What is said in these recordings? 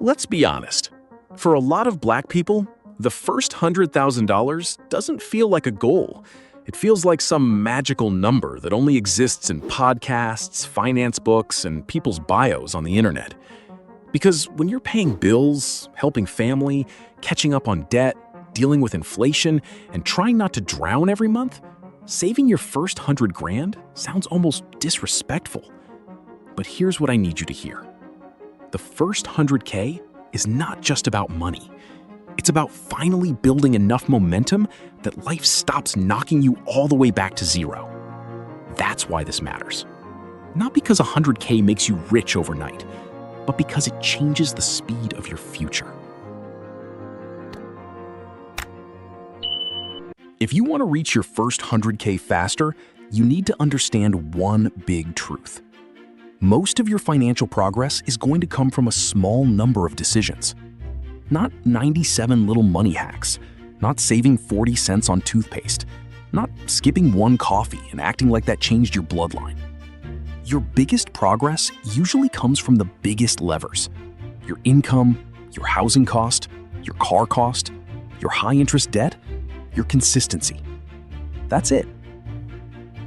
Let's be honest. For a lot of Black people, the first $100,000 doesn't feel like a goal. It feels like some magical number that only exists in podcasts, finance books, and people's bios on the internet. Because when you're paying bills, helping family, catching up on debt, dealing with inflation, and trying not to drown every month, saving your first 100 grand sounds almost disrespectful. But here's what I need you to hear. The first 100K is not just about money. It's about finally building enough momentum that life stops knocking you all the way back to zero. That's why this matters. Not because 100K makes you rich overnight, but because it changes the speed of your future. If you want to reach your first 100K faster, you need to understand one big truth. Most of your financial progress is going to come from a small number of decisions. Not 97 little money hacks, not saving 40 cents on toothpaste, not skipping one coffee and acting like that changed your bloodline. Your biggest progress usually comes from the biggest levers: your income, your housing cost, your car cost, your high-interest debt, your consistency. That's it.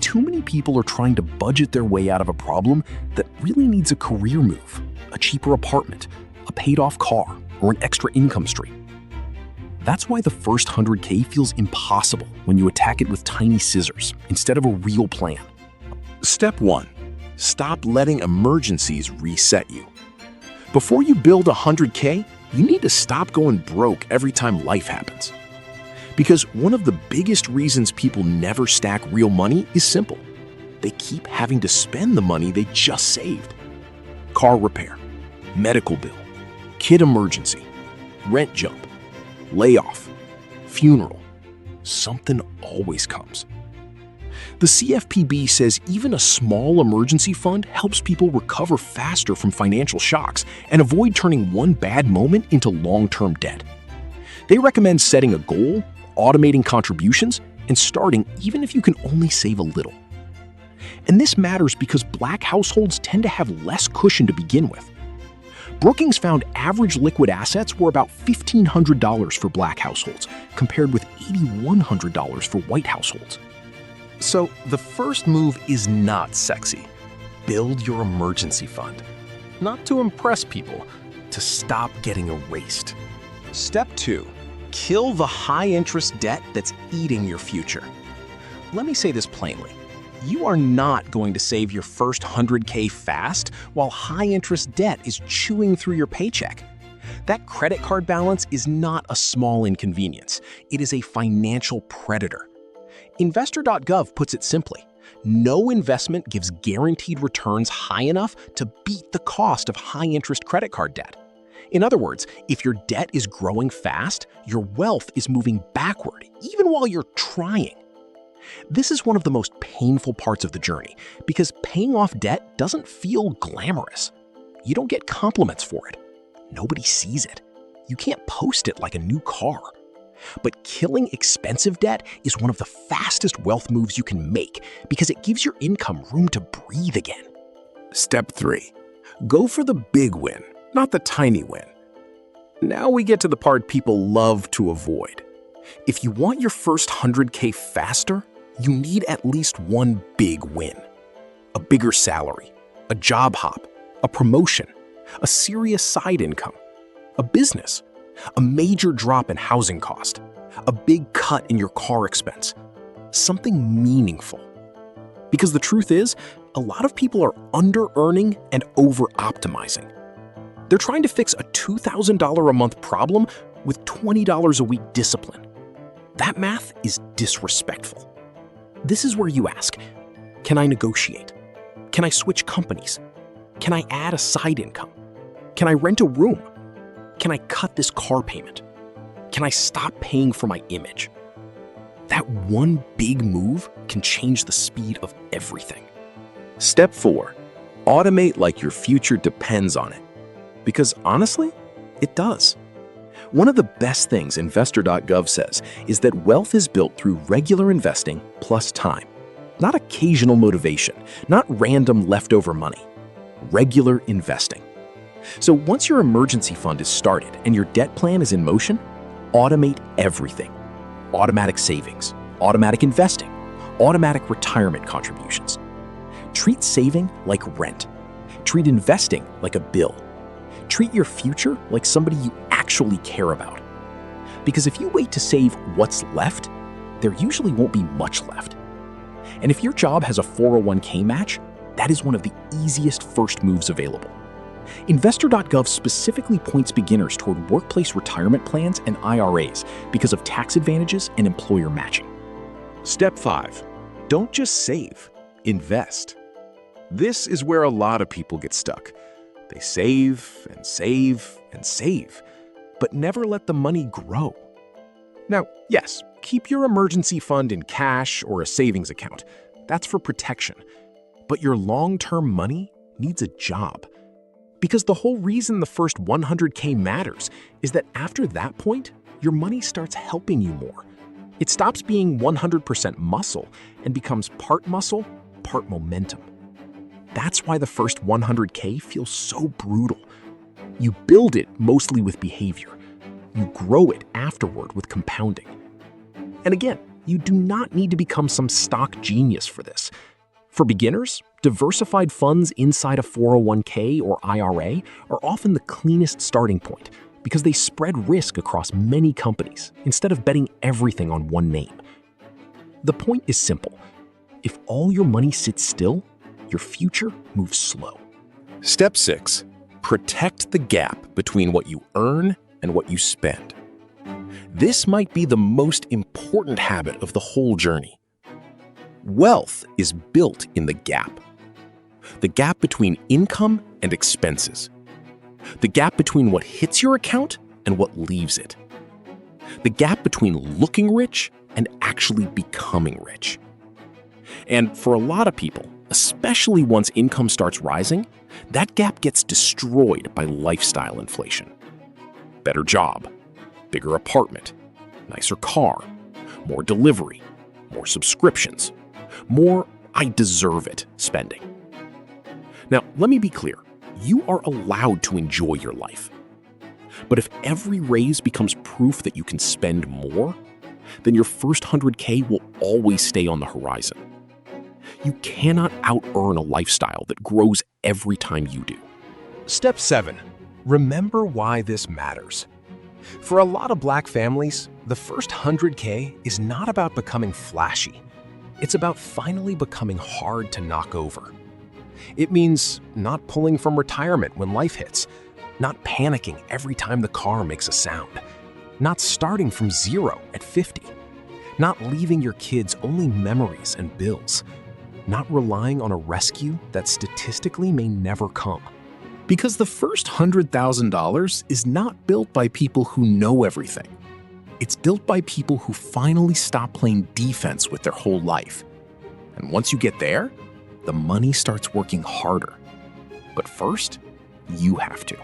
Too many people are trying to budget their way out of a problem that really needs a career move, a cheaper apartment, a paid-off car, or an extra income stream. That's why the first 100K feels impossible when you attack it with tiny scissors instead of a real plan. Step 1. Stop letting emergencies reset you. Before you build 100K, you need to stop going broke every time life happens. Because one of the biggest reasons people never stack real money is simple. They keep having to spend the money they just saved. Car repair, medical bill, kid emergency, rent jump, layoff, funeral. Something always comes. The CFPB says even a small emergency fund helps people recover faster from financial shocks and avoid turning one bad moment into long-term debt. They recommend setting a goal, automating contributions, and starting even if you can only save a little. And this matters because Black households tend to have less cushion to begin with. Brookings found average liquid assets were about $1,500 for Black households, compared with $8,100 for white households. So the first move is not sexy. Build your emergency fund. Not to impress people, to stop getting erased. Step 2. Kill the high-interest debt that's eating your future. Let me say this plainly. You are not going to save your first 100K fast while high-interest debt is chewing through your paycheck. That credit card balance is not a small inconvenience. It is a financial predator. Investor.gov puts it simply: no investment gives guaranteed returns high enough to beat the cost of high-interest credit card debt. In other words, if your debt is growing fast, your wealth is moving backward, even while you're trying. This is one of the most painful parts of the journey, because paying off debt doesn't feel glamorous. You don't get compliments for it. Nobody sees it. You can't post it like a new car. But killing expensive debt is one of the fastest wealth moves you can make, because it gives your income room to breathe again. Step 3. Go for the big win, not the tiny win. Now we get to the part people love to avoid. If you want your first 100K faster, you need at least one big win. A bigger salary, a job hop, a promotion, a serious side income, a business, a major drop in housing cost, a big cut in your car expense, something meaningful. Because the truth is, a lot of people are under-earning and over-optimizing. They're trying to fix a $2,000 a month problem with $20 a week discipline. That math is disrespectful. This is where you ask, can I negotiate? Can I switch companies? Can I add a side income? Can I rent a room? Can I cut this car payment? Can I stop paying for my image? That one big move can change the speed of everything. Step 4. Automate like your future depends on it. Because honestly, it does. One of the best things Investor.gov says is that wealth is built through regular investing plus time. Not occasional motivation, not random leftover money. Regular investing. So once your emergency fund is started and your debt plan is in motion, automate everything. Automatic savings, automatic investing, automatic retirement contributions. Treat saving like rent. Treat investing like a bill. Treat your future like somebody you actually care about. Because if you wait to save what's left, there usually won't be much left. And if your job has a 401k match, that is one of the easiest first moves available. Investor.gov specifically points beginners toward workplace retirement plans and IRAs because of tax advantages and employer matching. Step 5. Don't just save, invest. This is where a lot of people get stuck. They save and save and save, but never let the money grow. Now, yes, keep your emergency fund in cash or a savings account. That's for protection. But your long-term money needs a job. Because the whole reason the first 100K matters is that after that point, your money starts helping you more. It stops being 100% muscle and becomes part muscle, part momentum. That's why the first 100K feels so brutal. You build it mostly with behavior. You grow it afterward with compounding. And again, you do not need to become some stock genius for this. For beginners, diversified funds inside a 401k or IRA are often the cleanest starting point because they spread risk across many companies instead of betting everything on one name. The point is simple. If all your money sits still, your future moves slow. Step 6. Protect the gap between what you earn and what you spend. This might be the most important habit of the whole journey. Wealth is built in the gap between income and expenses, the gap between what hits your account and what leaves it, the gap between looking rich and actually becoming rich. And for a lot of people, especially once income starts rising, that gap gets destroyed by lifestyle inflation. Better job, bigger apartment, nicer car, more delivery, more subscriptions, more "I deserve it" spending. Now, let me be clear. You are allowed to enjoy your life. But if every raise becomes proof that you can spend more, then your first 100K will always stay on the horizon. You cannot out-earn a lifestyle that grows every time you do. Step 7. Remember why this matters. For a lot of Black families, the first 100K is not about becoming flashy. It's about finally becoming hard to knock over. It means not pulling from retirement when life hits, not panicking every time the car makes a sound, not starting from zero at 50, not leaving your kids only memories and bills, not relying on a rescue that statistically may never come. Because the first $100,000 is not built by people who know everything. It's built by people who finally stop playing defense with their whole life. And once you get there, the money starts working harder. But first, you have to.